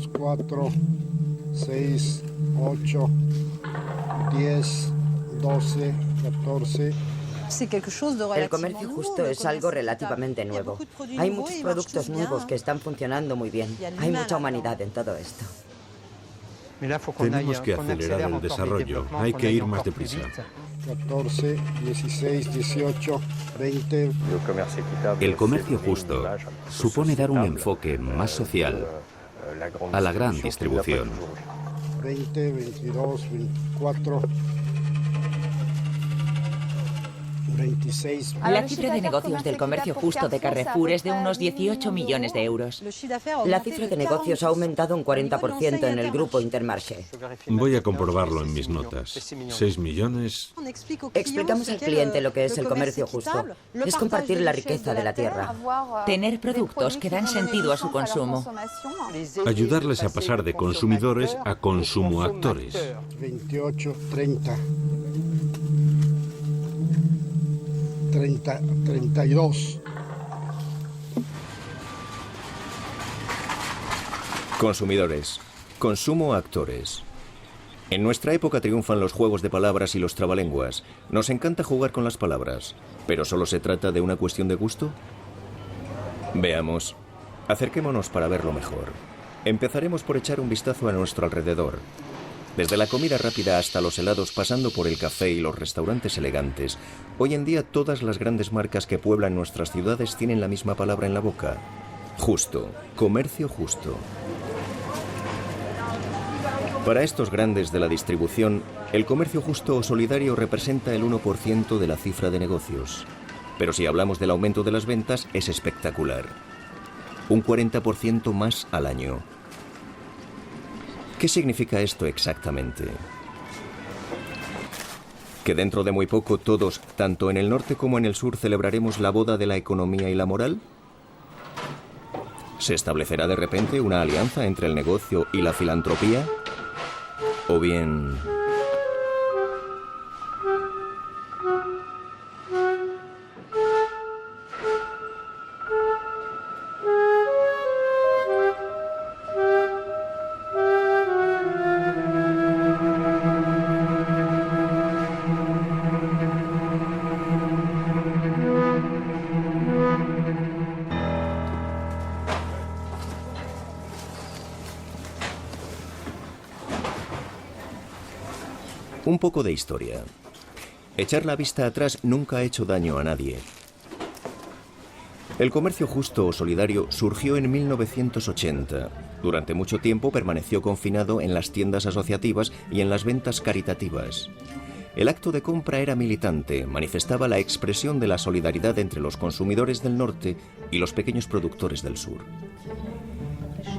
3, 4, 6, 8, 10, 12, 14. El comercio justo es algo relativamente nuevo. Hay muchos productos nuevos que están funcionando muy bien. Hay mucha humanidad en todo esto. Tenemos que acelerar el desarrollo. Hay que ir más deprisa. 14, 16, 18, 20. El comercio justo supone dar un enfoque más social a la gran distribución. 20, 22, 24, 26. La cifra de negocios del comercio justo de Carrefour es de unos 18 millones de euros. La cifra de negocios ha aumentado un 40% en el grupo Intermarché. Voy a comprobarlo en mis notas. 6 millones. Explicamos al cliente lo que es el comercio justo. Es compartir la riqueza de la tierra. Tener productos que dan sentido a su consumo. Ayudarles a pasar de consumidores a consumoactores. 28, 30. 32. Consumidores. Consumo actores. En nuestra época triunfan los juegos de palabras y los trabalenguas. Nos encanta jugar con las palabras. ¿Pero solo se trata de una cuestión de gusto? Veamos. Acerquémonos para verlo mejor. Empezaremos por echar un vistazo a nuestro alrededor. Desde la comida rápida hasta los helados, pasando por el café y los restaurantes elegantes, hoy en día todas las grandes marcas que pueblan nuestras ciudades tienen la misma palabra en la boca. Justo. Comercio justo. Para estos grandes de la distribución, el comercio justo o solidario representa el 1% de la cifra de negocios. Pero si hablamos del aumento de las ventas, es espectacular. Un 40% más al año. ¿Qué significa esto exactamente? ¿Que dentro de muy poco todos, tanto en el norte como en el sur, celebraremos la boda de la economía y la moral? ¿Se establecerá de repente una alianza entre el negocio y la filantropía? ¿O bien... Un poco de historia. Echar la vista atrás nunca ha hecho daño a nadie. El comercio justo o solidario surgió en 1980. Durante mucho tiempo permaneció confinado en las tiendas asociativas y en las ventas caritativas. El acto de compra era militante, manifestaba la expresión de la solidaridad entre los consumidores del norte y los pequeños productores del sur.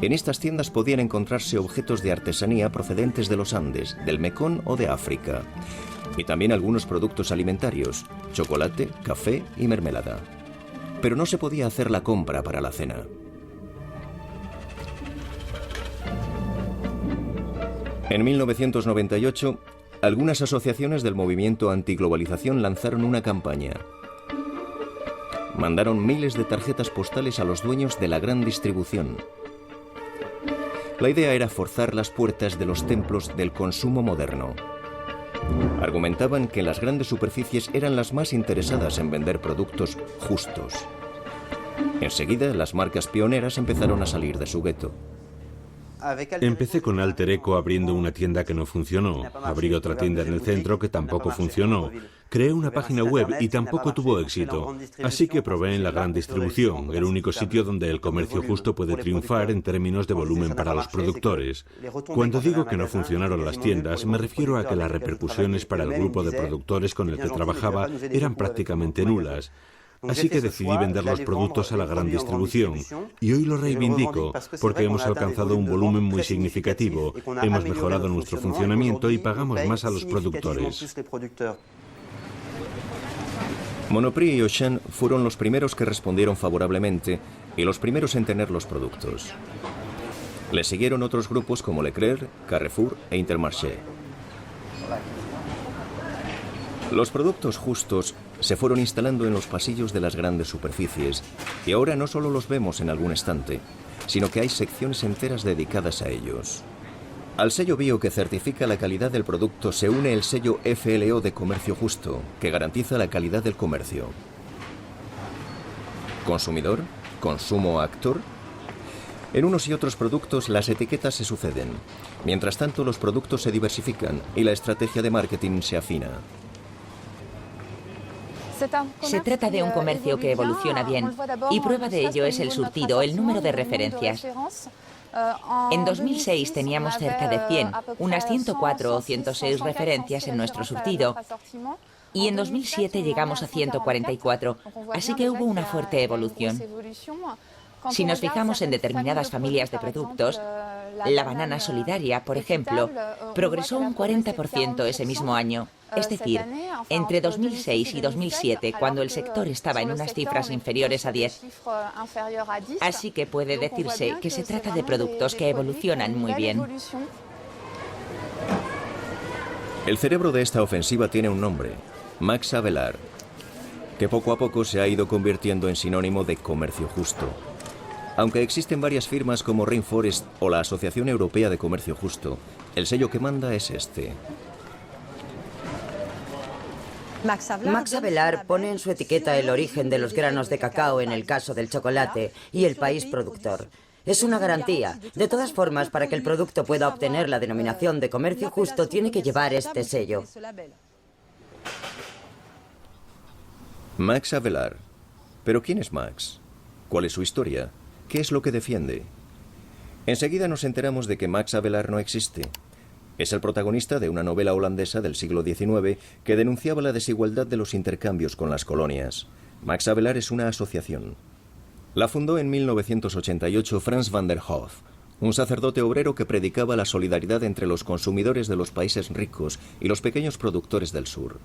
En estas tiendas podían encontrarse objetos de artesanía procedentes de los Andes, del Mekong o de África. Y también algunos productos alimentarios, chocolate, café y mermelada. Pero no se podía hacer la compra para la cena. En 1998, algunas asociaciones del movimiento antiglobalización lanzaron una campaña. Mandaron miles de tarjetas postales a los dueños de la gran distribución. La idea era forzar las puertas de los templos del consumo moderno. Argumentaban que las grandes superficies eran las más interesadas en vender productos justos. Enseguida, las marcas pioneras empezaron a salir de su gueto. Empecé con Alter Eco abriendo una tienda que no funcionó. Abrí otra tienda en el centro que tampoco funcionó. Creé una página web y tampoco tuvo éxito. Así que probé en la gran distribución, el único sitio donde el comercio justo puede triunfar en términos de volumen para los productores. Cuando digo que no funcionaron las tiendas, me refiero a que las repercusiones para el grupo de productores con el que trabajaba eran prácticamente nulas. Así que decidí vender los productos a la gran distribución. Y hoy lo reivindico, porque hemos alcanzado un volumen muy significativo, hemos mejorado nuestro funcionamiento y pagamos más a los productores. Monoprix y Auchan fueron los primeros que respondieron favorablemente y los primeros en tener los productos. Le siguieron otros grupos como Leclerc, Carrefour e Intermarché. Los productos justos se fueron instalando en los pasillos de las grandes superficies y ahora no solo los vemos en algún estante. sino que hay secciones enteras dedicadas a ellos. Al sello bio que certifica la calidad del producto se une el sello FLO de Comercio Justo, que garantiza la calidad del comercio. ¿Consumidor? ¿Consumo actor? En unos y otros productos las etiquetas se suceden. Mientras tanto, los productos se diversifican y la estrategia de marketing se afina. Se trata de un comercio que evoluciona bien y prueba de ello es el surtido, el número de referencias. En 2006 teníamos cerca de 100, unas 104 o 106 referencias en nuestro surtido. Y en 2007 llegamos a 144, así que hubo una fuerte evolución. Si nos fijamos en determinadas familias de productos, la banana solidaria, por ejemplo, progresó un 40% ese mismo año. Es decir, entre 2006 y 2007, cuando el sector estaba en unas cifras inferiores a 10. Así que puede decirse que se trata de productos que evolucionan muy bien. El cerebro de esta ofensiva tiene un nombre, Max Havelaar, que poco a poco se ha ido convirtiendo en sinónimo de comercio justo. Aunque existen varias firmas como Rainforest o la Asociación Europea de Comercio Justo, el sello que manda es este. Max Havelaar pone en su etiqueta el origen de los granos de cacao en el caso del chocolate y el país productor. Es una garantía. De todas formas, para que el producto pueda obtener la denominación de comercio justo, tiene que llevar este sello. Max Havelaar. ¿Pero quién es Max? ¿Cuál es su historia? ¿Qué es lo que defiende? Enseguida nos enteramos de que Max Havelaar no existe. Es el protagonista de una novela holandesa del siglo XIX que denunciaba la desigualdad de los intercambios con las colonias. Max Havelaar es una asociación. La fundó en 1988 Frans van der Hoef, un sacerdote obrero que predicaba la solidaridad entre los consumidores de los países ricos y los pequeños productores del sur.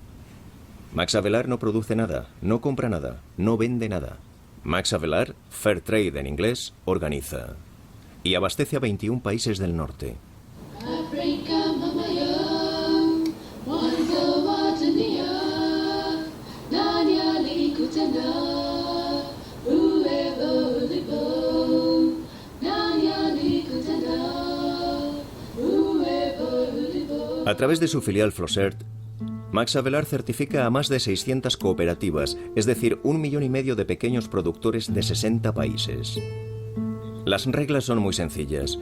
Max Havelaar no produce nada, no compra nada, no vende nada. Max Havelaar, Fair Trade en inglés, organiza y abastece a 21 países del norte. A través de su filial Flosert, Max Havelaar certifica a más de 600 cooperativas, es decir, 1,5 millones de pequeños productores de 60 países. Las reglas son muy sencillas.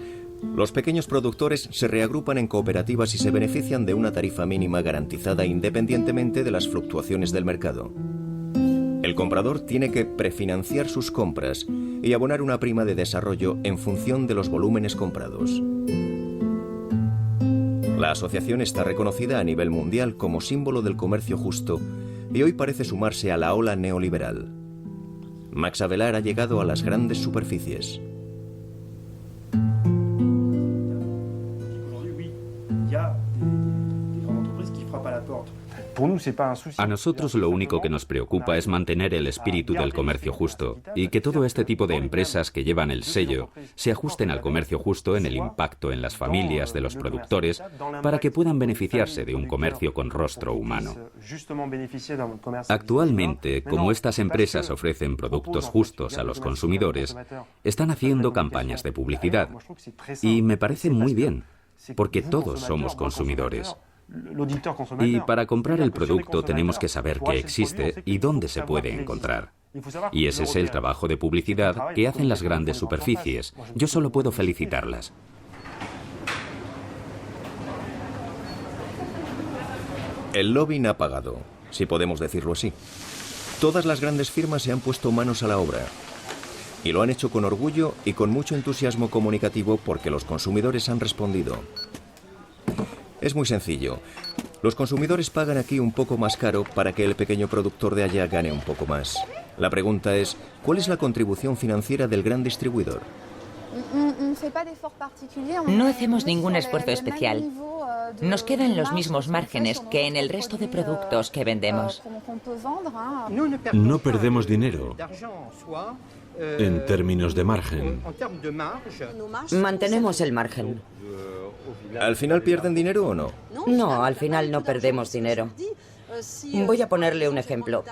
Los pequeños productores se reagrupan en cooperativas y se benefician de una tarifa mínima garantizada independientemente de las fluctuaciones del mercado. El comprador tiene que prefinanciar sus compras y abonar una prima de desarrollo en función de los volúmenes comprados. La asociación está reconocida a nivel mundial como símbolo del comercio justo y hoy parece sumarse a la ola neoliberal. Max Havelaar ha llegado a las grandes superficies. A nosotros lo único que nos preocupa es mantener el espíritu del comercio justo y que todo este tipo de empresas que llevan el sello se ajusten al comercio justo en el impacto en las familias de los productores para que puedan beneficiarse de un comercio con rostro humano. Actualmente, como estas empresas ofrecen productos justos a los consumidores, están haciendo campañas de publicidad y me parece muy bien, porque todos somos consumidores. Y para comprar el producto tenemos que saber que existe y dónde se puede encontrar. Y ese es el trabajo de publicidad que hacen las grandes superficies. Yo solo puedo felicitarlas. El lobbying ha pagado, si podemos decirlo así. Todas las grandes firmas se han puesto manos a la obra. Y lo han hecho con orgullo y con mucho entusiasmo comunicativo porque los consumidores han respondido. Es muy sencillo. Los consumidores pagan aquí un poco más caro para que el pequeño productor de allá gane un poco más. La pregunta es, ¿cuál es la contribución financiera del gran distribuidor? No hacemos ningún esfuerzo especial. Nos quedan los mismos márgenes que en el resto de productos que vendemos. No perdemos dinero en términos de margen. Mantenemos el margen. ¿Al final pierden dinero o no? No, al final no perdemos dinero. Voy a ponerle un ejemplo.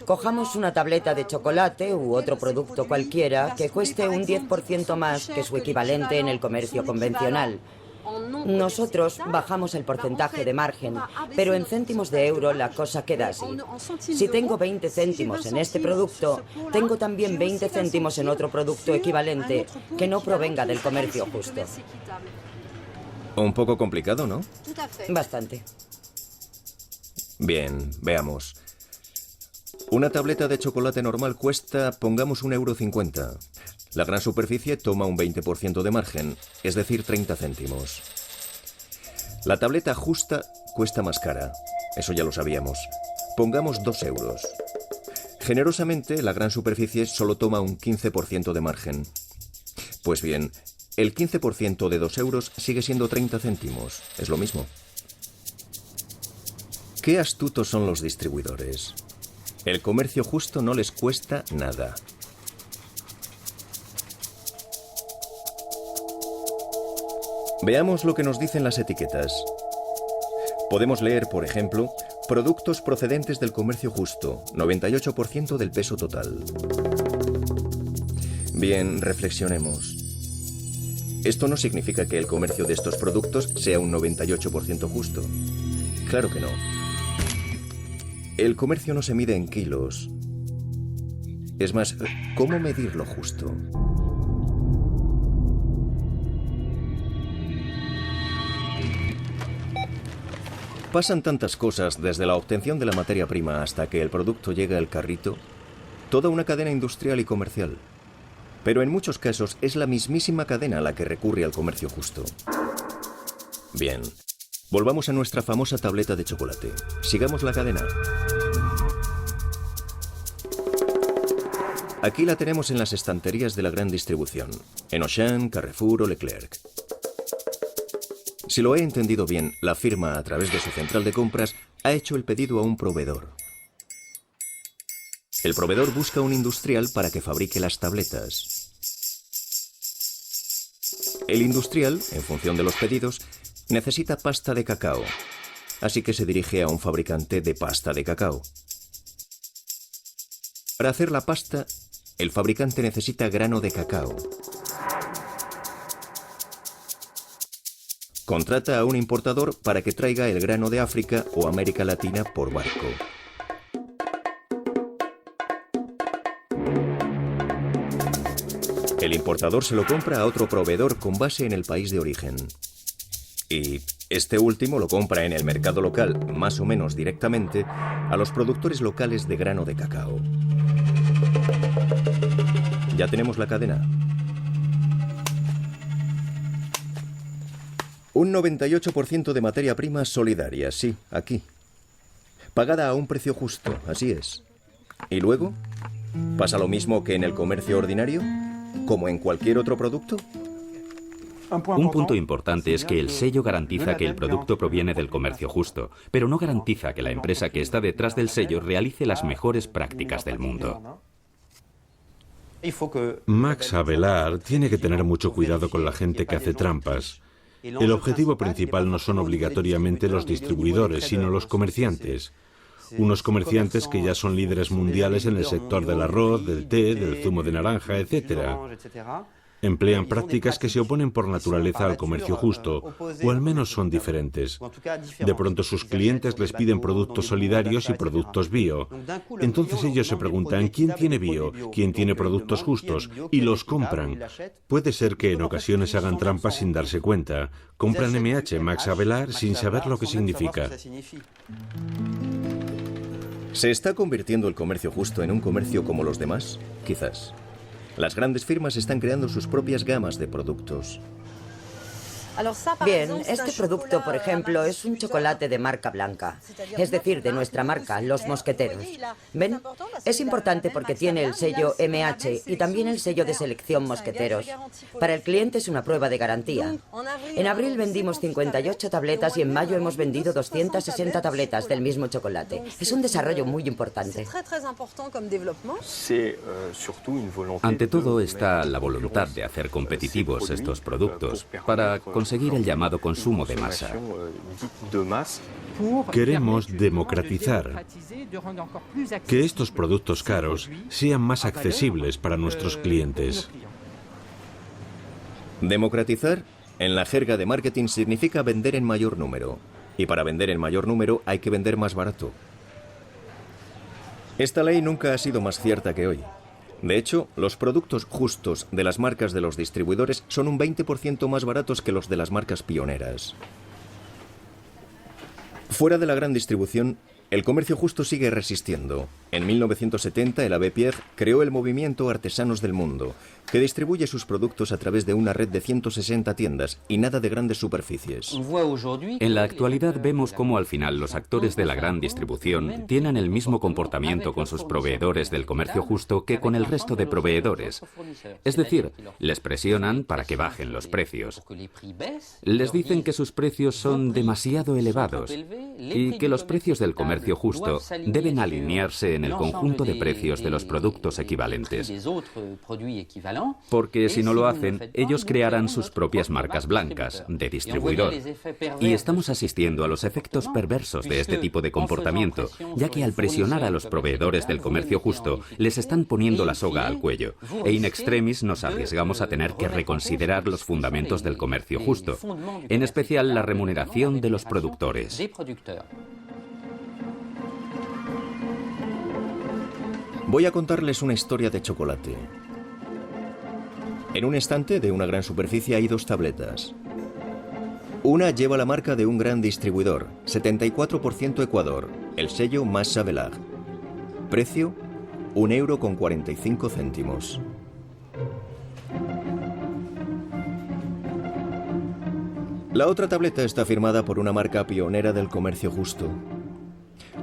Cojamos una tableta de chocolate u otro producto cualquiera que cueste un 10% más que su equivalente en el comercio convencional. Nosotros bajamos el porcentaje de margen, pero en céntimos de euro la cosa queda así. Si tengo 20 céntimos en este producto, tengo también 20 céntimos en otro producto equivalente que no provenga del comercio justo. Un poco complicado, ¿no? Bastante. Bien, veamos. Una tableta de chocolate normal cuesta, pongamos, 1,50 €. La gran superficie toma un 20% de margen, es decir, 30 céntimos. La tableta justa cuesta más cara, eso ya lo sabíamos. Pongamos 2 €. Generosamente, la gran superficie solo toma un 15% de margen. Pues bien, el 15% de 2 € sigue siendo 30 céntimos, es lo mismo. Qué astutos son los distribuidores. El comercio justo no les cuesta nada. Veamos lo que nos dicen las etiquetas. Podemos leer, por ejemplo, productos procedentes del comercio justo, 98% del peso total. Bien, reflexionemos. Esto no significa que el comercio de estos productos sea un 98% justo. Claro que no. El comercio no se mide en kilos. Es más, ¿cómo medir lo justo? Pasan tantas cosas desde la obtención de la materia prima hasta que el producto llega al carrito. Toda una cadena industrial y comercial. Pero en muchos casos es la mismísima cadena la que recurre al comercio justo. Bien, volvamos a nuestra famosa tableta de chocolate. Sigamos la cadena. Aquí la tenemos en las estanterías de la gran distribución, en Auchan, Carrefour o Leclerc. Si lo he entendido bien, la firma, a través de su central de compras, ha hecho el pedido a un proveedor. El proveedor busca un industrial para que fabrique las tabletas. El industrial, en función de los pedidos, necesita pasta de cacao, así que se dirige a un fabricante de pasta de cacao. Para hacer la pasta, el fabricante necesita grano de cacao. Contrata a un importador para que traiga el grano de África o América Latina por barco. El importador se lo compra a otro proveedor con base en el país de origen. Y este último lo compra en el mercado local, más o menos directamente, a los productores locales de grano de cacao. Ya tenemos la cadena. Un 98% de materia prima solidaria, sí, aquí. Pagada a un precio justo, así es. ¿Y luego? ¿Pasa lo mismo que en el comercio ordinario? ¿Como en cualquier otro producto? Un punto importante es que el sello garantiza que el producto proviene del comercio justo, pero no garantiza que la empresa que está detrás del sello realice las mejores prácticas del mundo. Max Havelaar tiene que tener mucho cuidado con la gente que hace trampas. El objetivo principal no son obligatoriamente los distribuidores, sino los comerciantes. Unos comerciantes que ya son líderes mundiales en el sector del arroz, del té, del zumo de naranja, etc. Emplean prácticas que se oponen por naturaleza al comercio justo, o al menos son diferentes. De pronto sus clientes les piden productos solidarios y productos bio. Entonces ellos se preguntan quién tiene bio, quién tiene productos justos, y los compran. Puede ser que en ocasiones hagan trampas sin darse cuenta. Compran MH, Max Havelaar, sin saber lo que significa. ¿Se está convirtiendo el comercio justo en un comercio como los demás? Quizás. Las grandes firmas están creando sus propias gamas de productos. Bien, este producto, por ejemplo, es un chocolate de marca blanca, es decir, de nuestra marca, Los Mosqueteros. ¿Ven? Es importante porque tiene el sello MH y también el sello de selección Mosqueteros. Para el cliente es una prueba de garantía. En abril vendimos 58 tabletas y en mayo hemos vendido 260 tabletas del mismo chocolate. Es un desarrollo muy importante. Ante todo está la voluntad de hacer competitivos estos productos para conseguir conseguir el llamado consumo de masa. Queremos democratizar, que estos productos caros sean más accesibles para nuestros clientes. Democratizar, en la jerga de marketing, significa vender en mayor número. Y para vender en mayor número hay que vender más barato. Esta ley nunca ha sido más cierta que hoy. De hecho, los productos justos de las marcas de los distribuidores son un 20% más baratos que los de las marcas pioneras. Fuera de la gran distribución, el comercio justo sigue resistiendo. En 1970, el Abbé Pierre creó el movimiento Artesanos del Mundo, que distribuye sus productos a través de una red de 160 tiendas y nada de grandes superficies. En la actualidad vemos cómo al final los actores de la gran distribución tienen el mismo comportamiento con sus proveedores del comercio justo que con el resto de proveedores. Es decir, les presionan para que bajen los precios. Les dicen que sus precios son demasiado elevados y que los precios del comercio justo deben alinearse en el conjunto de precios de los productos equivalentes. Porque si no lo hacen, ellos crearán sus propias marcas blancas de distribuidor. Y estamos asistiendo a los efectos perversos de este tipo de comportamiento, ya que al presionar a los proveedores del comercio justo, les están poniendo la soga al cuello. E in extremis nos arriesgamos a tener que reconsiderar los fundamentos del comercio justo, en especial la remuneración de los productores. Voy a contarles una historia de chocolate. En un estante de una gran superficie hay dos tabletas. Una lleva la marca de un gran distribuidor, 74% Ecuador, el sello Massa Belag. Precio, €1,45. La otra tableta está firmada por una marca pionera del comercio justo.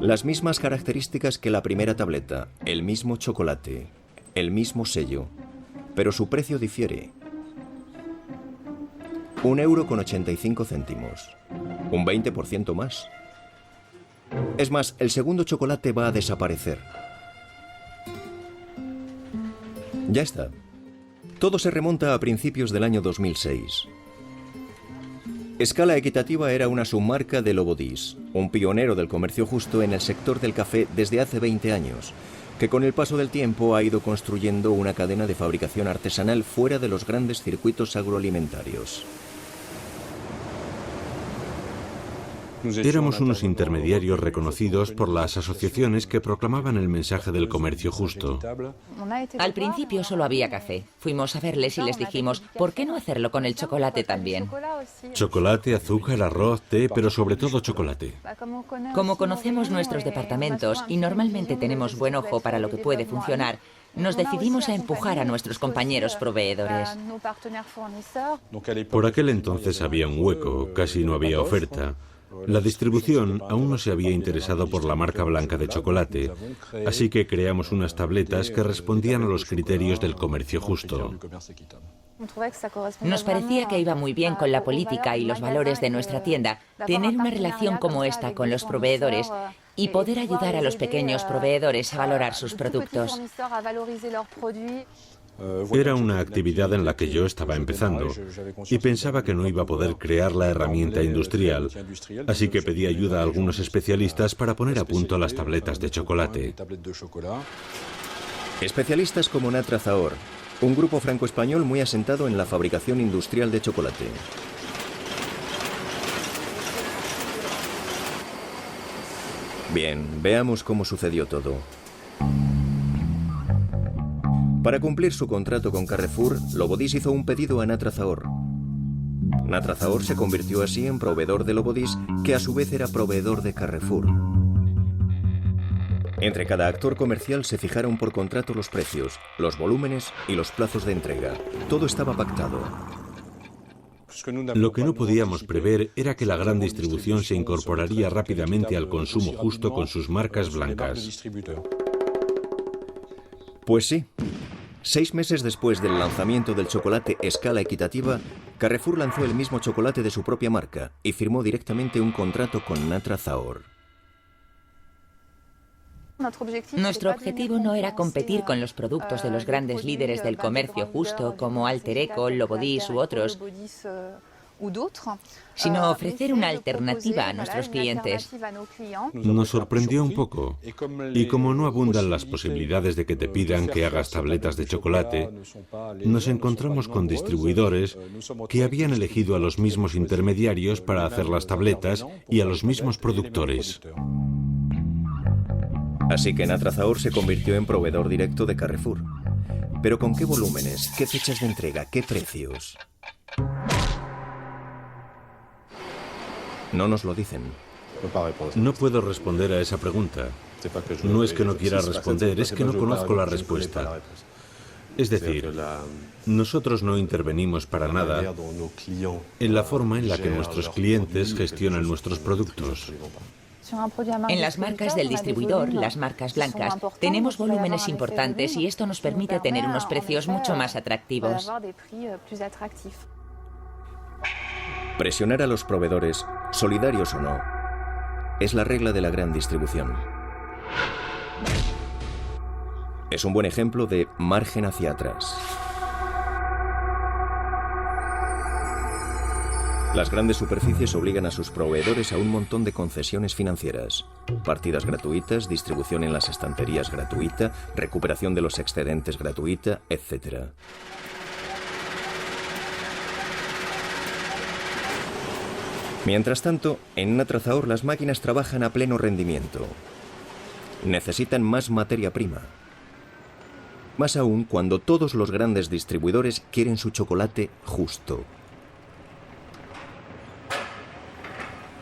Las mismas características que la primera tableta, el mismo chocolate, el mismo sello, pero su precio difiere. €1,85, un 20% más. Es más, el segundo chocolate va a desaparecer. Ya está. Todo se remonta a principios del año 2006. Escala Equitativa era una submarca de Lobodís, un pionero del comercio justo en el sector del café desde hace 20 años, que con el paso del tiempo ha ido construyendo una cadena de fabricación artesanal fuera de los grandes circuitos agroalimentarios. Éramos unos intermediarios reconocidos por las asociaciones que proclamaban el mensaje del comercio justo. Al principio solo había café. Fuimos a verles y les dijimos, ¿por qué no hacerlo con el chocolate también? Chocolate, azúcar, arroz, té, pero sobre todo chocolate. Como conocemos nuestros departamentos y normalmente tenemos buen ojo para lo que puede funcionar, nos decidimos a empujar a nuestros compañeros proveedores. Por aquel entonces había un hueco, casi no había oferta. La distribución aún no se había interesado por la marca blanca de chocolate, así que creamos unas tabletas que respondían a los criterios del comercio justo. Nos parecía que iba muy bien con la política y los valores de nuestra tienda tener una relación como esta con los proveedores y poder ayudar a los pequeños proveedores a valorar sus productos. Era una actividad en la que yo estaba empezando y pensaba que no iba a poder crear la herramienta industrial, así que pedí ayuda a algunos especialistas para poner a punto las tabletas de chocolate. Especialistas como Natra Zahor, un grupo franco-español muy asentado en la fabricación industrial de chocolate. Bien, veamos cómo sucedió todo. Para cumplir su contrato con Carrefour, Lobodís hizo un pedido a Natra Zahor. Natra Zahor se convirtió así en proveedor de Lobodís, que a su vez era proveedor de Carrefour. Entre cada actor comercial se fijaron por contrato los precios, los volúmenes y los plazos de entrega. Todo estaba pactado. Lo que no podíamos prever era que la gran distribución se incorporaría rápidamente al consumo justo con sus marcas blancas. Pues sí. 6 meses después del lanzamiento del chocolate Escala Equitativa, Carrefour lanzó el mismo chocolate de su propia marca y firmó directamente un contrato con Natra Zahor. Nuestro objetivo no era competir con los productos de los grandes líderes del comercio justo como Alter Eco, Lobodís u otros. sino ofrecer una alternativa a nuestros clientes. Nos sorprendió un poco. Y como no abundan las posibilidades de que te pidan que hagas tabletas de chocolate, nos encontramos con distribuidores que habían elegido a los mismos intermediarios para hacer las tabletas y a los mismos productores. Así que Natrazaor se convirtió en proveedor directo de Carrefour. ¿Pero con qué volúmenes? ¿Qué fechas de entrega? ¿Qué precios? No nos lo dicen. No puedo responder a esa pregunta. No es que no quiera responder, es que no conozco la respuesta. Es decir, nosotros no intervenimos para nada en la forma en la que nuestros clientes gestionan nuestros productos. En las marcas del distribuidor, las marcas blancas, tenemos volúmenes importantes y esto nos permite tener unos precios mucho más atractivos. Presionar a los proveedores, solidarios o no, es la regla de la gran distribución. Es un buen ejemplo de margen hacia atrás. Las grandes superficies obligan a sus proveedores a un montón de concesiones financieras. Partidas gratuitas, distribución en las estanterías gratuita, recuperación de los excedentes gratuita, etc. Mientras tanto, en Natrazaor las máquinas trabajan a pleno rendimiento. Necesitan más materia prima. Más aún cuando todos los grandes distribuidores quieren su chocolate justo.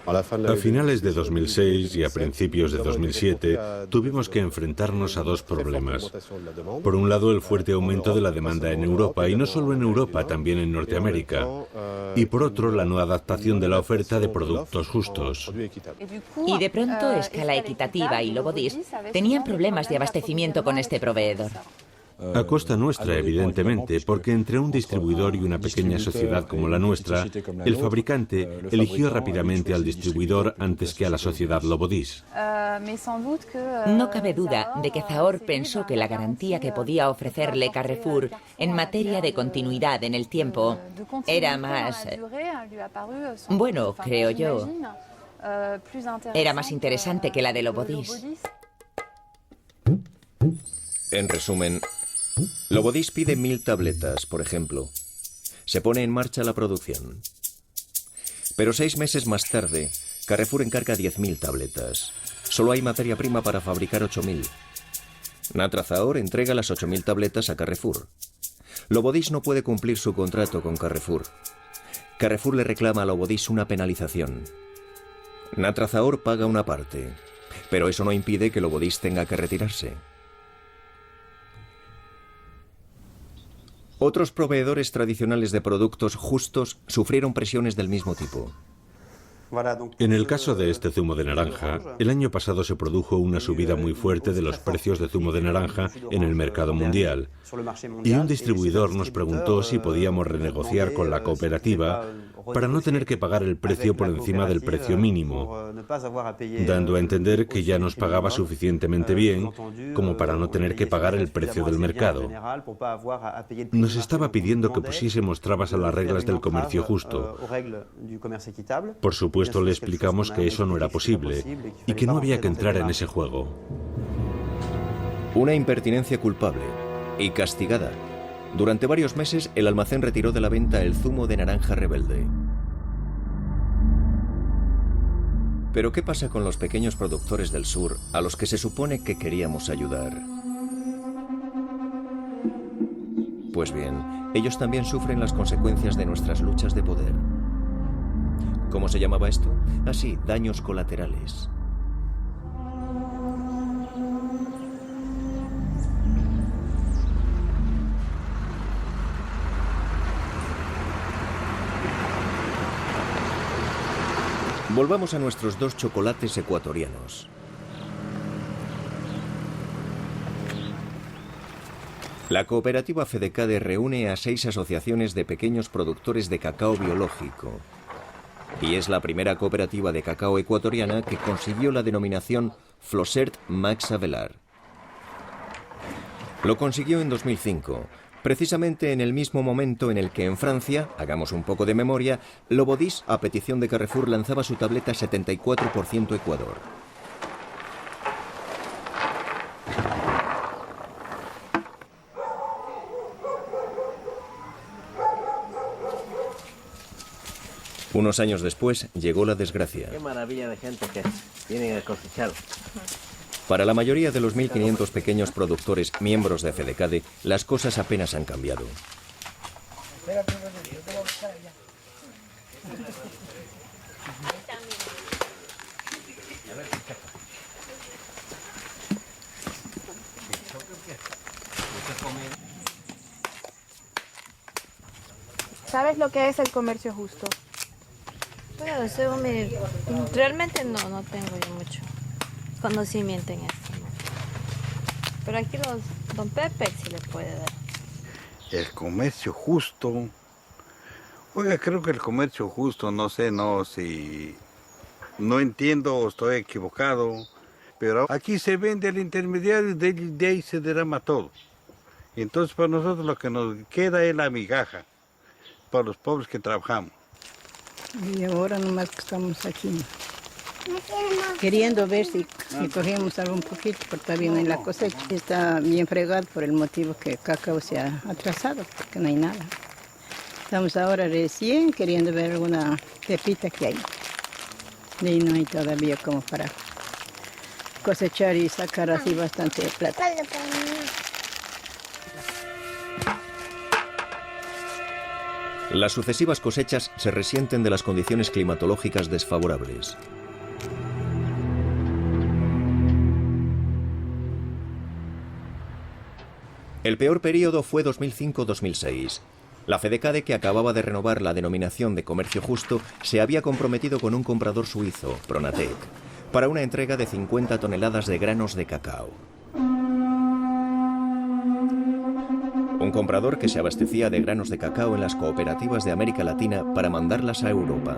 A finales de 2006 y a principios de 2007 tuvimos que enfrentarnos a dos problemas. Por un lado, el fuerte aumento de la demanda en Europa, y no solo en Europa, también en Norteamérica. Y por otro, la no adaptación de la oferta de productos justos. Y de pronto, Escala Equitativa y Lobodis tenían problemas de abastecimiento con este proveedor. A costa nuestra, evidentemente, porque entre un distribuidor y una pequeña sociedad como la nuestra, el fabricante eligió rápidamente al distribuidor antes que a la sociedad Lobodis. No cabe duda de que Zahor pensó que la garantía que podía ofrecerle Carrefour en materia de continuidad en el tiempo era más... bueno, creo yo, era más interesante que la de Lobodis. En resumen, Lobodis pide 1000 tabletas, por ejemplo. Se pone en marcha la producción. Pero 6 meses más tarde, Carrefour encarga 10.000 tabletas. Solo hay materia prima para fabricar 8.000. Natrazaor entrega las 8.000 tabletas a Carrefour. Lobodis no puede cumplir su contrato con Carrefour. Carrefour le reclama a Lobodis una penalización. Natrazaor paga una parte, pero eso no impide que Lobodis tenga que retirarse. Otros proveedores tradicionales de productos justos sufrieron presiones del mismo tipo. En el caso de este zumo de naranja, el año pasado se produjo una subida muy fuerte de los precios de zumo de naranja en el mercado mundial. Y un distribuidor nos preguntó si podíamos renegociar con la cooperativa para no tener que pagar el precio por encima del precio mínimo, dando a entender que ya nos pagaba suficientemente bien como para no tener que pagar el precio del mercado. Nos estaba pidiendo que pusiésemos trabas a las reglas del comercio justo. Por supuesto, le explicamos que eso no era posible y que no había que entrar en ese juego. Una impertinencia culpable y castigada. Durante varios meses, el almacén retiró de la venta el zumo de naranja rebelde. Pero ¿qué pasa con los pequeños productores del sur a los que se supone que queríamos ayudar? Pues bien, ellos también sufren las consecuencias de nuestras luchas de poder. ¿Cómo se llamaba esto? Así, daños colaterales. Volvamos a nuestros dos chocolates ecuatorianos. La cooperativa Fedecade reúne a 6 asociaciones de pequeños productores de cacao biológico. Y es la primera cooperativa de cacao ecuatoriana que consiguió la denominación Flocert Max Avelar. Lo consiguió en 2005, Precisamente en el mismo momento en el que en Francia, hagamos un poco de memoria, Lobodis, a petición de Carrefour, lanzaba su tableta 74% Ecuador. Unos años después llegó la desgracia. Qué maravilla de gente que vienen a cosechar. Para la mayoría de los 1.500 pequeños productores miembros de FEDECADE, las cosas apenas han cambiado. ¿Sabes lo que es el comercio justo? Bueno, realmente no tengo yo mucho conocimiento en esto, ¿no? Pero aquí don Pepe sí le puede dar. El comercio justo. Oiga, creo que el comercio justo, no sé, si no entiendo o estoy equivocado, pero aquí se vende el intermediario y de ahí se derrama todo. Y entonces para nosotros lo que nos queda es la migaja, para los pobres que trabajamos. Y ahora nomás que estamos aquí, queriendo ver si cogemos algún poquito, porque está bien en la cosecha. Está bien fregado por el motivo que el cacao se ha atrasado, porque no hay nada. Estamos ahora recién queriendo ver alguna pepita que hay. Y no hay todavía como para cosechar y sacar así bastante plata. Las sucesivas cosechas se resienten de las condiciones climatológicas desfavorables. El peor periodo fue 2005-2006. La FEDECADE, que acababa de renovar la denominación de comercio justo, se había comprometido con un comprador suizo, Pronatec, para una entrega de 50 toneladas de granos de cacao. Un comprador que se abastecía de granos de cacao en las cooperativas de América Latina para mandarlas a Europa.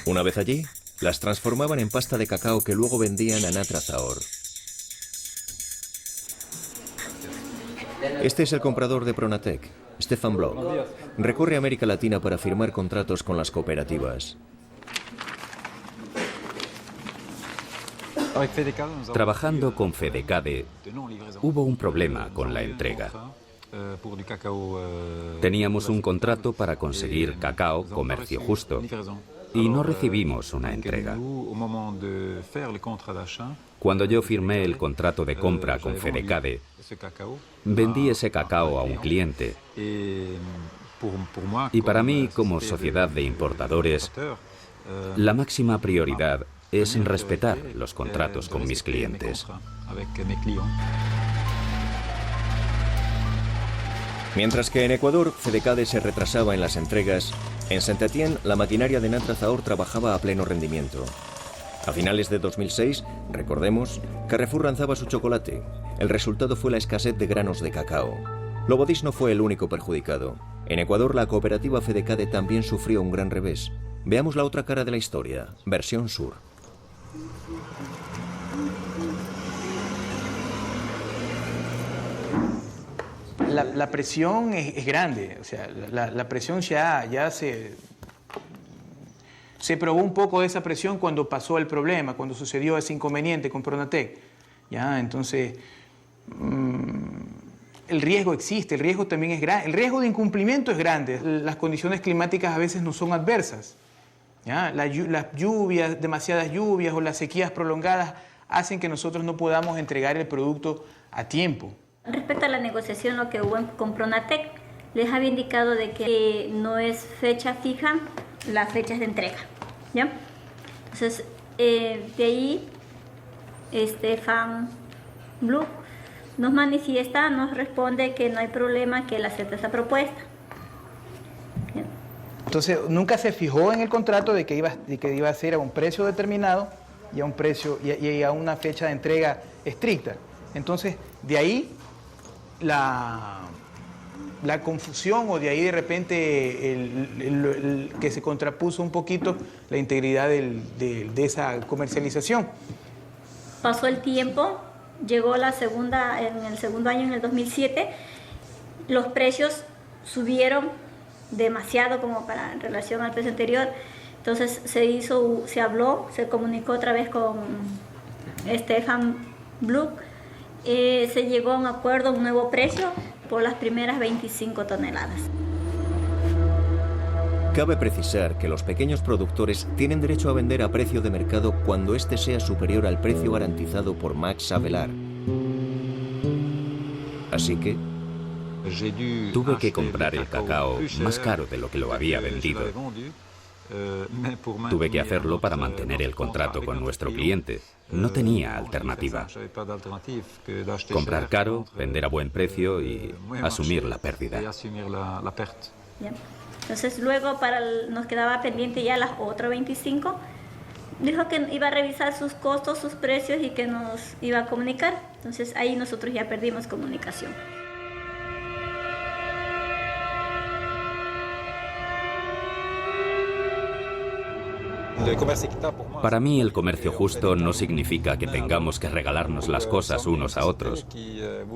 Una vez allí, las transformaban en pasta de cacao que luego vendían a Natrazaor. Este es el comprador de Pronatec, Stefan Bloch. Recorre América Latina para firmar contratos con las cooperativas. Trabajando con FEDECADE, hubo un problema con la entrega. Teníamos un contrato para conseguir cacao comercio justo y no recibimos una entrega. Cuando yo firmé el contrato de compra con FEDECADE, vendí ese cacao a un cliente. Y para mí, como sociedad de importadores, la máxima prioridad es respetar los contratos con mis clientes. Mientras que en Ecuador, FEDECADE se retrasaba en las entregas, en Saint-Étienne la maquinaria de Natrazaor trabajaba a pleno rendimiento. A finales de 2006, recordemos, Carrefour lanzaba su chocolate. El resultado fue la escasez de granos de cacao. Lobodis no fue el único perjudicado. En Ecuador, la cooperativa FEDECADE también sufrió un gran revés. Veamos la otra cara de la historia, versión sur. La presión es grande, o sea, la presión ya se probó un poco de esa presión cuando pasó el problema, cuando sucedió ese inconveniente con Pronatec. ¿Ya? Entonces, el riesgo existe, el riesgo también es grande, el riesgo de incumplimiento es grande, las condiciones climáticas a veces no son adversas. ¿Ya? Las lluvias, demasiadas lluvias o las sequías prolongadas hacen que nosotros no podamos entregar el producto a tiempo. Respecto a la negociación, lo que hubo con Pronatec, les había indicado de que no es fecha fija las fechas de entrega, ¿ya? Entonces, de ahí, Stefan Bloch nos manifiesta, nos responde que no hay problema, que él acepta esa propuesta. ¿Ya? Entonces, nunca se fijó en el contrato de que iba a ser a un precio determinado y a un precio y a una fecha de entrega estricta. Entonces, de ahí la confusión, o de ahí de repente el que se contrapuso un poquito la integridad de esa comercialización. Pasó el tiempo llegó la segunda, en el segundo año, en el 2007, los precios subieron demasiado como para en relación al precio anterior. Entonces se habló, se comunicó otra vez con Stefan Blum, se llegó a un acuerdo, un nuevo precio por las primeras 25 toneladas. Cabe precisar que los pequeños productores tienen derecho a vender a precio de mercado cuando éste sea superior al precio garantizado por Max Havelaar. Así que tuve que comprar el cacao más caro de lo que lo había vendido. Tuve que hacerlo para mantener el contrato con nuestro cliente. No tenía alternativa. Comprar caro, vender a buen precio y asumir la pérdida. Bien. Entonces luego nos quedaba pendiente ya las otras 25. Dijo que iba a revisar sus costos, sus precios y que nos iba a comunicar. Entonces ahí nosotros ya perdimos comunicación. Para mí el comercio justo no significa que tengamos que regalarnos las cosas unos a otros.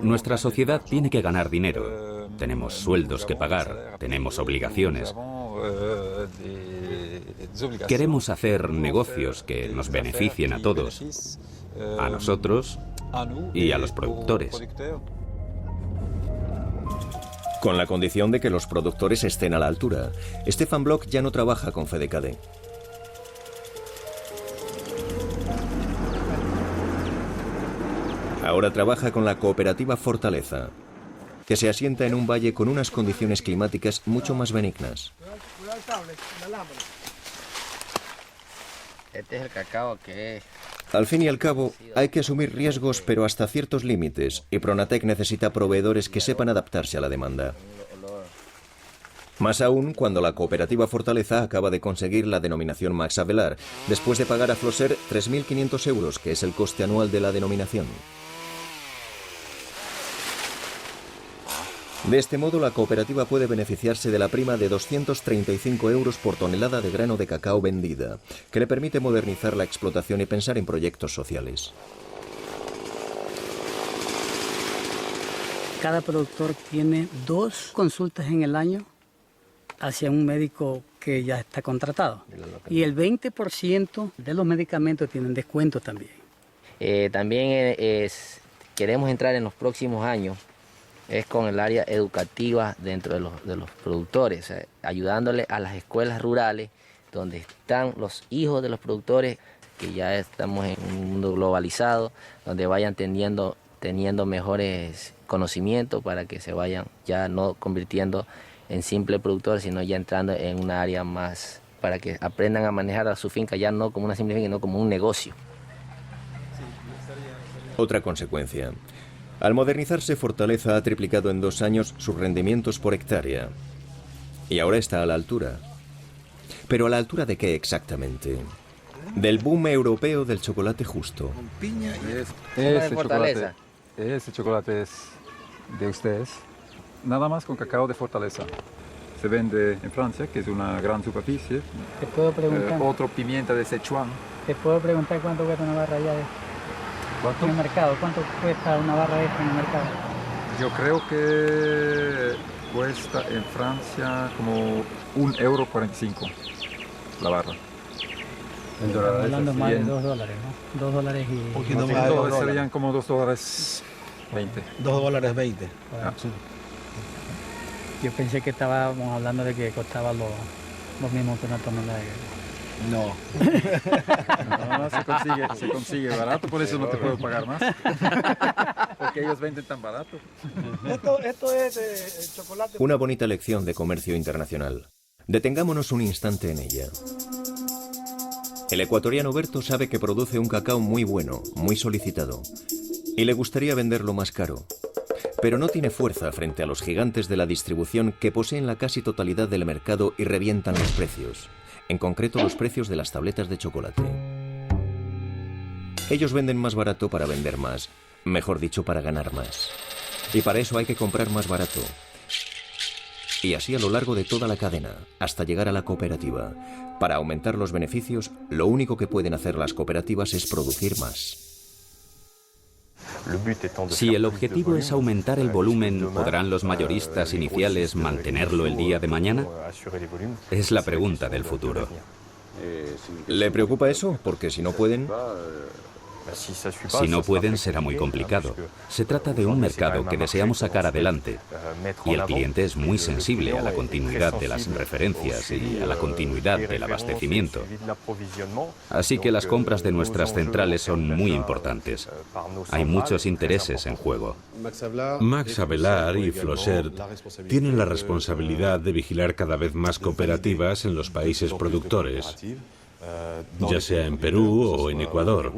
Nuestra sociedad tiene que ganar dinero. Tenemos sueldos que pagar, tenemos obligaciones. Queremos hacer negocios que nos beneficien a todos, a nosotros y a los productores. Con la condición de que los productores estén a la altura. Stefan Bloch ya no trabaja con FEDECADE. Ahora trabaja con la cooperativa Fortaleza, que se asienta en un valle con unas condiciones climáticas mucho más benignas. Este es el cacao que es. Al fin y al cabo, hay que asumir riesgos, pero hasta ciertos límites, y Pronatec necesita proveedores que sepan adaptarse a la demanda. Más aún cuando la cooperativa Fortaleza acaba de conseguir la denominación Max Havelaar, después de pagar a Flosser 3.500 euros, que es el coste anual de la denominación. De este modo, la cooperativa puede beneficiarse de la prima de 235 euros por tonelada de grano de cacao vendida, que le permite modernizar la explotación y pensar en proyectos sociales. Cada productor tiene 2 consultas en el año hacia un médico que ya está contratado. Y el 20% de los medicamentos tienen descuento también. También queremos entrar en los próximos años es con el área educativa dentro de los productores, ayudándole a las escuelas rurales donde están los hijos de los productores, que ya estamos en un mundo globalizado, donde vayan teniendo mejores conocimientos para que se vayan ya no convirtiendo en simple productores, sino ya entrando en una área más, para que aprendan a manejar a su finca ya no como una simple finca, sino como un negocio. Otra consecuencia. Al modernizarse, Fortaleza ha triplicado en 2 años sus rendimientos por hectárea. Y ahora está a la altura. ¿Pero a la altura de qué exactamente? Del boom europeo del chocolate justo. Ese chocolate es de ustedes. Nada más con cacao de Fortaleza. Se vende en Francia, que es una gran superficie. ¿Te puedo preguntar? Otro pimienta de Sichuan. ¿Te puedo preguntar cuánto cuesta una barra allá en el mercado? ¿Cuánto cuesta una barra esta en el mercado? Yo creo que cuesta en Francia como €1,45 la barra. En dólares hablando más de $2, ¿no? $2 y... $2 serían como $2.20. $2.20. Ah. Sí. Yo pensé que estábamos hablando de que costaba lo mismo que una tonelada. No. No, se consigue barato, por eso no te puedo pagar más. Porque ellos venden tan barato. Esto es chocolate. Una bonita lección de comercio internacional. Detengámonos un instante en ella. El ecuatoriano Berto sabe que produce un cacao muy bueno, muy solicitado, y le gustaría venderlo más caro. Pero no tiene fuerza frente a los gigantes de la distribución que poseen la casi totalidad del mercado y revientan los precios. En concreto, los precios de las tabletas de chocolate. Ellos venden más barato para vender más, mejor dicho, para ganar más. Y para eso hay que comprar más barato. Y así a lo largo de toda la cadena, hasta llegar a la cooperativa. Para aumentar los beneficios, lo único que pueden hacer las cooperativas es producir más. Si el objetivo es aumentar el volumen, ¿podrán los mayoristas iniciales mantenerlo el día de mañana? Es la pregunta del futuro. ¿Le preocupa eso? Porque si no pueden... Si no pueden, será muy complicado. Se trata de un mercado que deseamos sacar adelante y el cliente es muy sensible a la continuidad de las referencias y a la continuidad del abastecimiento. Así que las compras de nuestras centrales son muy importantes. Hay muchos intereses en juego. Max Havelaar y Flosert tienen la responsabilidad de vigilar cada vez más cooperativas en los países productores, ya sea en Perú o en Ecuador,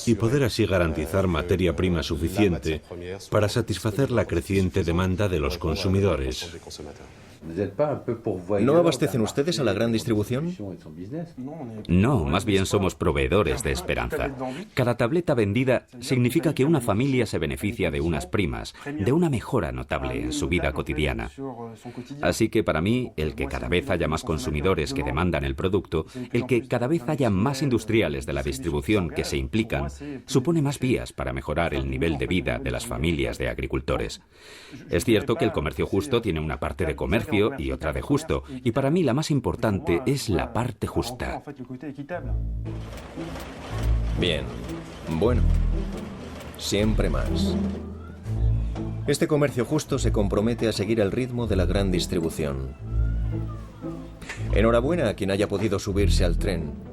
y poder así garantizar materia prima suficiente para satisfacer la creciente demanda de los consumidores. ¿No abastecen ustedes a la gran distribución? No, más bien somos proveedores de esperanza. Cada tableta vendida significa que una familia se beneficia de unas primas, de una mejora notable en su vida cotidiana. Así que para mí, el que cada vez haya más consumidores que demandan el producto, el que cada vez haya más industriales de la distribución que se implican, supone más vías para mejorar el nivel de vida de las familias de agricultores. Es cierto que el comercio justo tiene una parte de comercio y otra de justo, y para mí la más importante es la parte justa. Bien, bueno, siempre más. Este comercio justo se compromete a seguir el ritmo de la gran distribución. Enhorabuena a quien haya podido subirse al tren.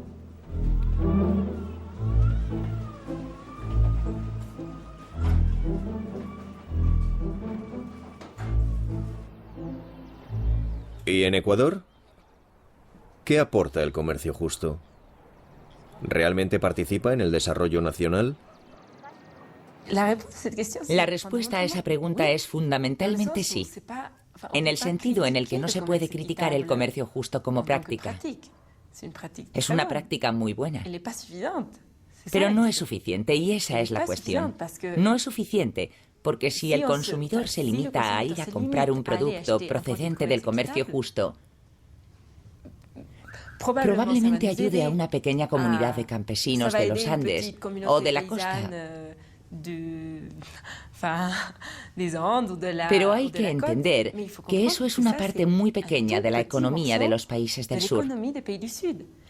¿Y en Ecuador? ¿Qué aporta el comercio justo? ¿Realmente participa en el desarrollo nacional? La respuesta a esa pregunta es fundamentalmente sí, en el sentido en el que no se puede criticar el comercio justo como práctica. Es una práctica muy buena, pero no es suficiente y esa es la cuestión. No es suficiente porque si el consumidor se limita a ir a comprar un producto procedente del comercio justo, probablemente ayude a una pequeña comunidad de campesinos de los Andes o de la costa. Pero hay que entender que eso es una parte muy pequeña de la economía de los países del sur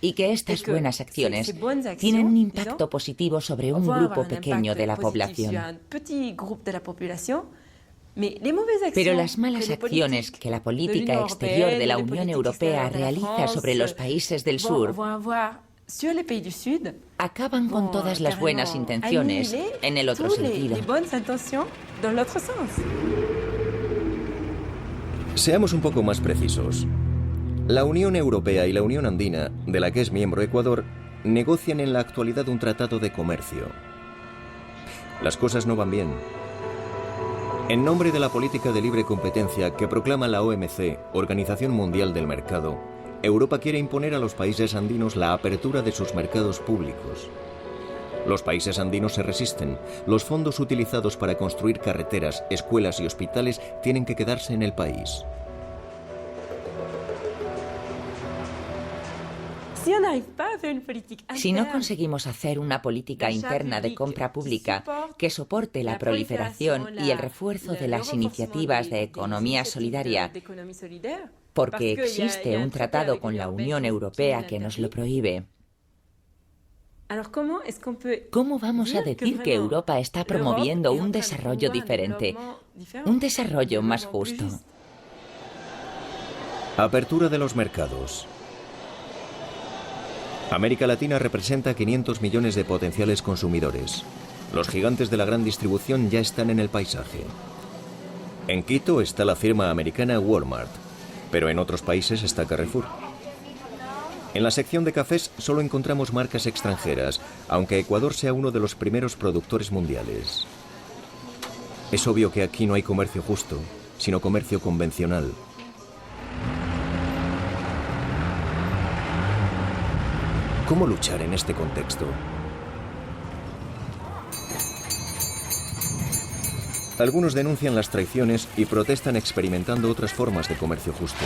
y que estas buenas acciones tienen un impacto positivo sobre un grupo pequeño de la población. Pero las malas acciones que la política exterior de la Unión Europea realiza sobre los países del sur acaban con todas las buenas intenciones en el otro sentido. Seamos un poco más precisos. La Unión Europea y la Unión Andina, de la que es miembro Ecuador, negocian en la actualidad un tratado de comercio. Las cosas no van bien. En nombre de la política de libre competencia que proclama la OMC, Organización Mundial del Mercado, Europa quiere imponer a los países andinos la apertura de sus mercados públicos. Los países andinos se resisten. Los fondos utilizados para construir carreteras, escuelas y hospitales tienen que quedarse en el país. Si no conseguimos hacer una política interna de compra pública que soporte la proliferación y el refuerzo de las iniciativas de economía solidaria, porque existe un tratado con la Unión Europea que nos lo prohíbe, ¿cómo vamos a decir que Europa está promoviendo un desarrollo diferente, un desarrollo más justo? Apertura de los mercados. América Latina representa 500 millones de potenciales consumidores. Los gigantes de la gran distribución ya están en el paisaje. En Quito está la firma americana Walmart, pero en otros países está Carrefour. En la sección de cafés solo encontramos marcas extranjeras, aunque Ecuador sea uno de los primeros productores mundiales. Es obvio que aquí no hay comercio justo, sino comercio convencional. ¿Cómo luchar en este contexto? Algunos denuncian las traiciones y protestan experimentando otras formas de comercio justo.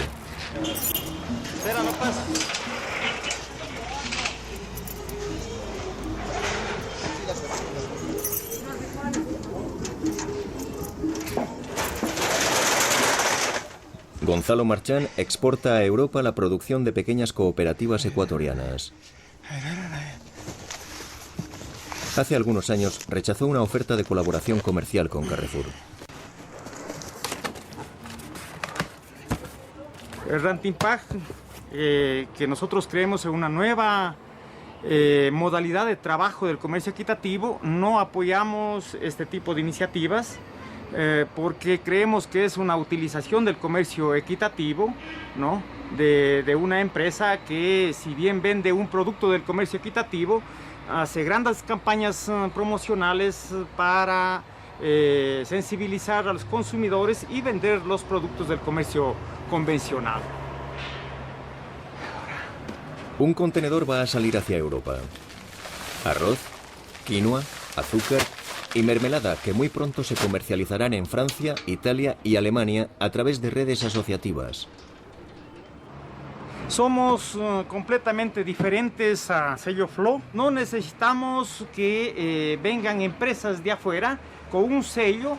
Gonzalo Marchán exporta a Europa la producción de pequeñas cooperativas ecuatorianas. Hace algunos años rechazó una oferta de colaboración comercial con Carrefour. El Rantimpag, que nosotros creemos en una nueva modalidad de trabajo del comercio equitativo, no apoyamos este tipo de iniciativas porque creemos que es una utilización del comercio equitativo, ¿no?, de una empresa que, si bien vende un producto del comercio equitativo, hace grandes campañas promocionales para sensibilizar a los consumidores y vender los productos del comercio convencional. Un contenedor va a salir hacia Europa. Arroz, quinoa, azúcar y mermelada que muy pronto se comercializarán en Francia, Italia y Alemania a través de redes asociativas. Somos completamente diferentes a Sello Flow. No necesitamos que vengan empresas de afuera con un sello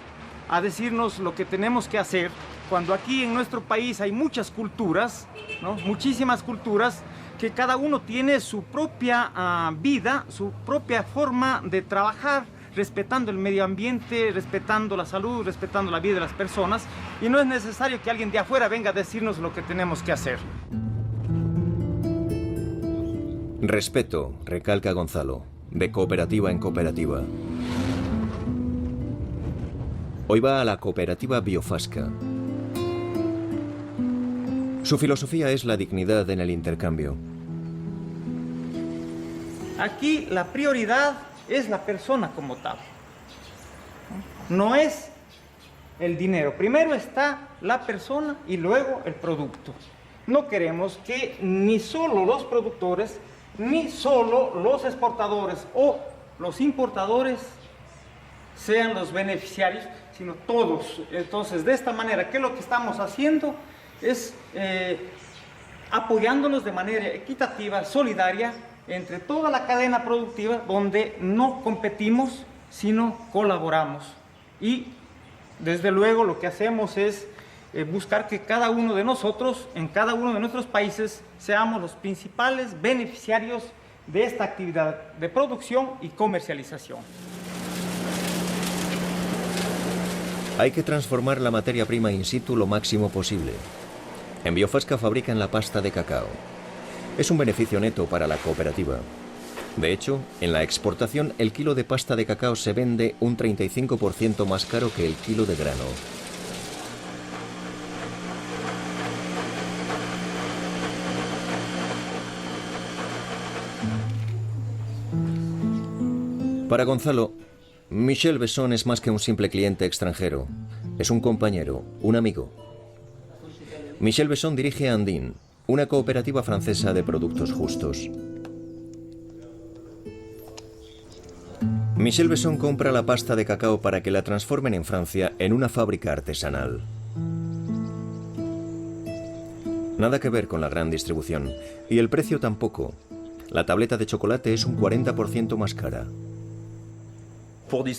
a decirnos lo que tenemos que hacer, cuando aquí en nuestro país hay muchas culturas, ¿no?, muchísimas culturas, que cada uno tiene su propia vida, su propia forma de trabajar, respetando el medio ambiente, respetando la salud, respetando la vida de las personas, y no es necesario que alguien de afuera venga a decirnos lo que tenemos que hacer. Respeto, recalca Gonzalo, de cooperativa en cooperativa. Hoy va a la cooperativa Biofasca. Su filosofía es la dignidad en el intercambio. Aquí la prioridad es la persona como tal. No es el dinero. Primero está la persona y luego el producto. No queremos que ni solo los productores, ni solo los exportadores o los importadores sean los beneficiarios, sino todos. Entonces, de esta manera, ¿qué es lo que estamos haciendo? Es apoyándonos de manera equitativa, solidaria, entre toda la cadena productiva, donde no competimos, sino colaboramos. Y, desde luego, lo que hacemos es buscar que cada uno de nosotros, en cada uno de nuestros países, seamos los principales beneficiarios de esta actividad de producción y comercialización. Hay que transformar la materia prima in situ lo máximo posible. En Biofasca fabrican la pasta de cacao. Es un beneficio neto para la cooperativa. De hecho, en la exportación el kilo de pasta de cacao se vende un 35% más caro que el kilo de grano. Para Gonzalo, Michel Besson es más que un simple cliente extranjero. Es un compañero, un amigo. Michel Besson dirige Andine, una cooperativa francesa de productos justos. Michel Besson compra la pasta de cacao para que la transformen en Francia en una fábrica artesanal. Nada que ver con la gran distribución. Y el precio tampoco. La tableta de chocolate es un 40% más cara.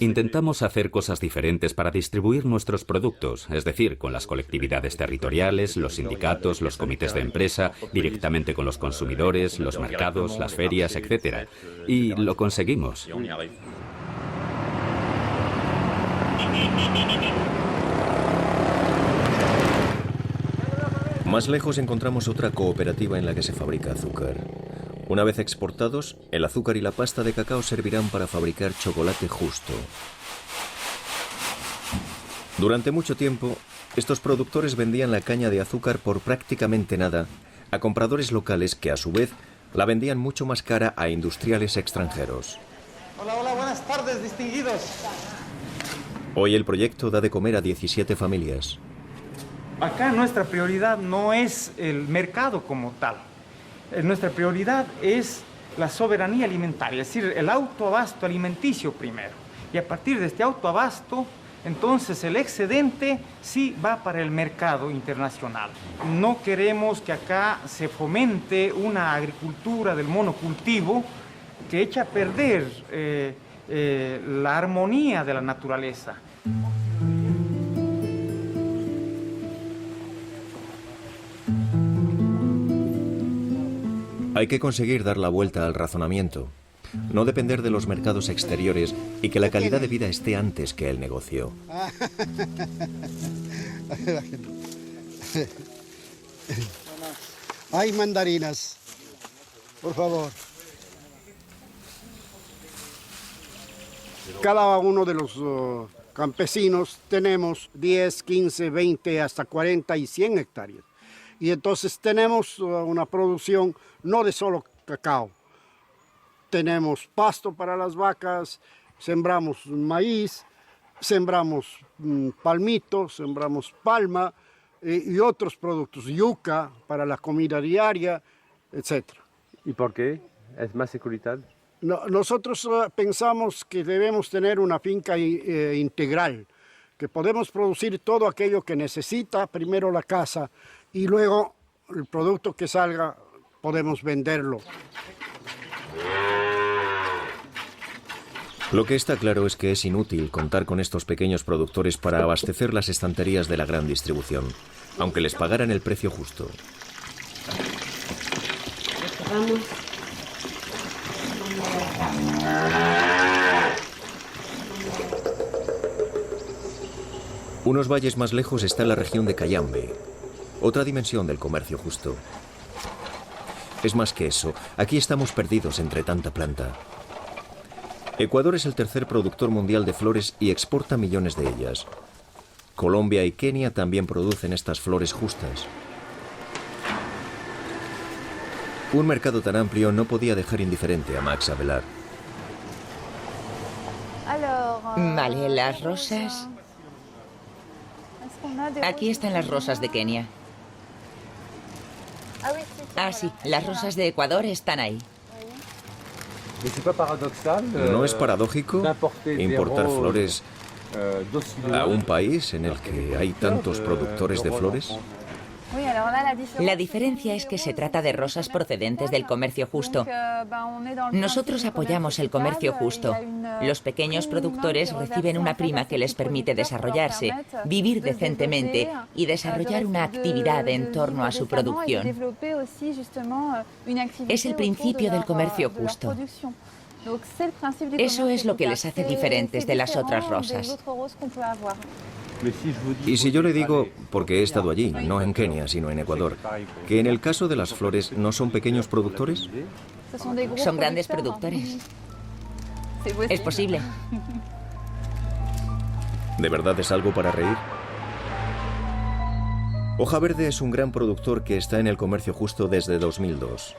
Intentamos hacer cosas diferentes para distribuir nuestros productos, es decir, con las colectividades territoriales, los sindicatos, los comités de empresa, directamente con los consumidores, los mercados, las ferias, etc. Y lo conseguimos. Más lejos encontramos otra cooperativa en la que se fabrica azúcar. Una vez exportados, el azúcar y la pasta de cacao servirán para fabricar chocolate justo. Durante mucho tiempo, estos productores vendían la caña de azúcar por prácticamente nada a compradores locales que, a su vez, la vendían mucho más cara a industriales extranjeros. Hola, hola, buenas tardes, distinguidos. Hoy el proyecto da de comer a 17 familias. Acá nuestra prioridad no es el mercado como tal. Nuestra prioridad es la soberanía alimentaria, es decir, el autoabasto alimenticio primero. Y a partir de este autoabasto, entonces el excedente sí va para el mercado internacional. No queremos que acá se fomente una agricultura del monocultivo que echa a perder la armonía de la naturaleza. Hay que conseguir dar la vuelta al razonamiento, no depender de los mercados exteriores y que la calidad de vida esté antes que el negocio. Hay mandarinas, por favor. Cada uno de los campesinos tenemos 10, 15, 20, hasta 40 y 100 hectáreas. Y entonces tenemos una producción no de solo cacao. Tenemos pasto para las vacas, sembramos maíz, sembramos palmito, sembramos palma y otros productos, yuca para la comida diaria, etc. ¿Y por qué? ¿Es más seguridad? No, nosotros pensamos que debemos tener una finca integral, que podemos producir todo aquello que necesita, primero la casa, y luego el producto que salga podemos venderlo. Lo que está claro es que es inútil contar con estos pequeños productores para abastecer las estanterías de la gran distribución, aunque les pagaran el precio justo. Vamos. Unos valles más lejos está la región de Cayambe, otra dimensión del comercio justo. Es más que eso, aquí estamos perdidos entre tanta planta. Ecuador es el tercer productor mundial de flores y exporta millones de ellas. Colombia y Kenia también producen estas flores justas. Un mercado tan amplio no podía dejar indiferente a Max Avelar. Vale, las rosas. Aquí están las rosas de Kenia. Ah, sí, las rosas de Ecuador están ahí. ¿No es paradójico importar flores a un país en el que hay tantos productores de flores? La diferencia es que se trata de rosas procedentes del comercio justo. Nosotros apoyamos el comercio justo. Los pequeños productores reciben una prima que les permite desarrollarse, vivir decentemente y desarrollar una actividad en torno a su producción. Es el principio del comercio justo. Eso es lo que les hace diferentes de las otras rosas. Y si yo le digo, porque he estado allí, no en Kenia, sino en Ecuador, que en el caso de las flores no son pequeños productores? Son grandes productores. Es posible. ¿De verdad es algo para reír? Hoja Verde es un gran productor que está en el comercio justo desde 2002.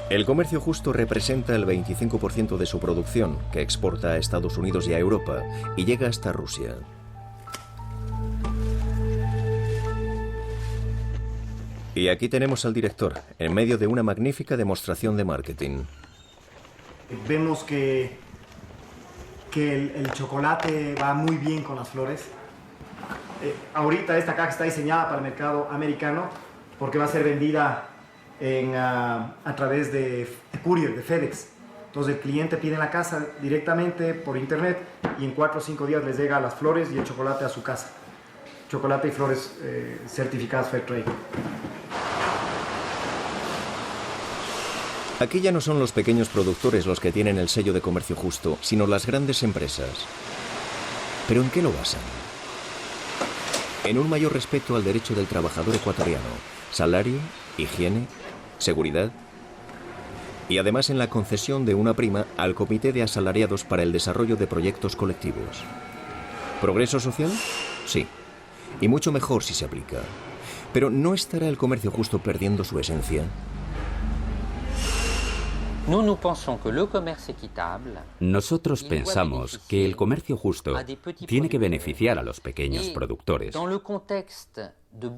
El comercio justo representa el 25% de su producción, que exporta a Estados Unidos y a Europa, y llega hasta Rusia. Y aquí tenemos al director, en medio de una magnífica demostración de marketing. Vemos que el chocolate va muy bien con las flores. Ahorita esta caja está diseñada para el mercado americano porque va a ser vendida a través de courier, de FedEx. Entonces el cliente pide en la casa directamente por internet y en 4 o 5 días les llega las flores y el chocolate a su casa. Chocolate y flores certificadas Fairtrade. Aquí ya no son los pequeños productores los que tienen el sello de comercio justo, sino las grandes empresas. ¿Pero en qué lo basan? En un mayor respeto al derecho del trabajador ecuatoriano, salario, higiene, seguridad, y además en la concesión de una prima al Comité de Asalariados para el Desarrollo de Proyectos Colectivos. ¿Progreso social? Sí. Y mucho mejor si se aplica. Pero ¿no estará el comercio justo perdiendo su esencia? Nosotros pensamos que el comercio justo tiene que beneficiar a los pequeños productores.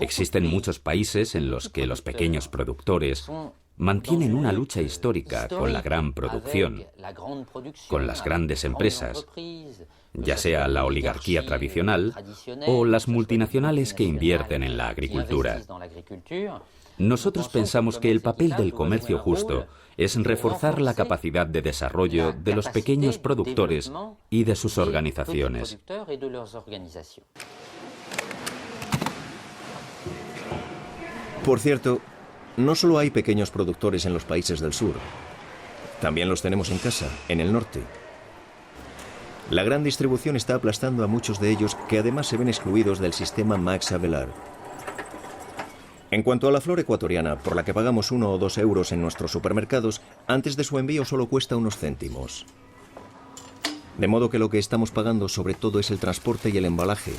Existen muchos países en los que los pequeños productores mantienen una lucha histórica con la gran producción, con las grandes empresas, ya sea la oligarquía tradicional o las multinacionales que invierten en la agricultura. Nosotros pensamos que el papel del comercio justo es reforzar la capacidad de desarrollo de los pequeños productores y de sus organizaciones. Por cierto, No solo hay pequeños productores en los países del sur, también los tenemos en casa, en el norte. La gran distribución está aplastando a muchos de ellos que además se ven excluidos del sistema Max Havelaar. En cuanto a la flor ecuatoriana, por la que pagamos 1 o 2 euros en nuestros supermercados, antes de su envío solo cuesta unos céntimos. De modo que lo que estamos pagando sobre todo es el transporte y el embalaje.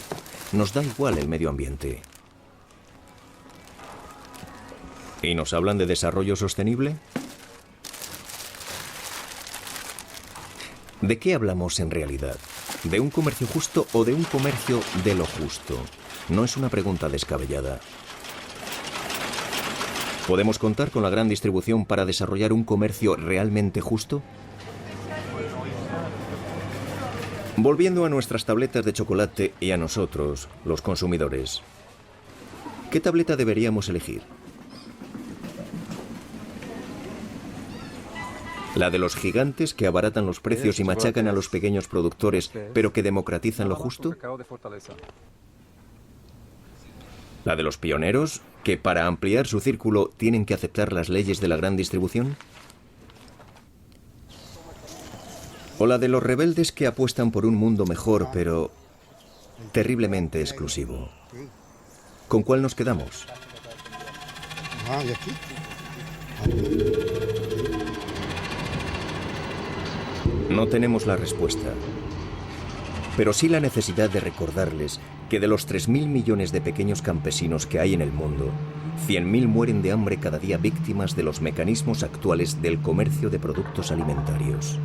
Nos da igual el medio ambiente. ¿Y nos hablan de desarrollo sostenible? ¿De qué hablamos en realidad? ¿De un comercio justo o de un comercio de lo justo? No es una pregunta descabellada. ¿Podemos contar con la gran distribución para desarrollar un comercio realmente justo? Volviendo a nuestras tabletas de chocolate y a nosotros, los consumidores, ¿qué tableta deberíamos elegir? ¿La de los gigantes que abaratan los precios y machacan a los pequeños productores, pero que democratizan lo justo? ¿La de los pioneros, que para ampliar su círculo tienen que aceptar las leyes de la gran distribución? ¿O la de los rebeldes que apuestan por un mundo mejor, pero terriblemente exclusivo? ¿Con cuál nos quedamos? No tenemos la respuesta, pero sí la necesidad de recordarles que de los 3.000 millones de pequeños campesinos que hay en el mundo, 100.000 mueren de hambre cada día víctimas de los mecanismos actuales del comercio de productos alimentarios.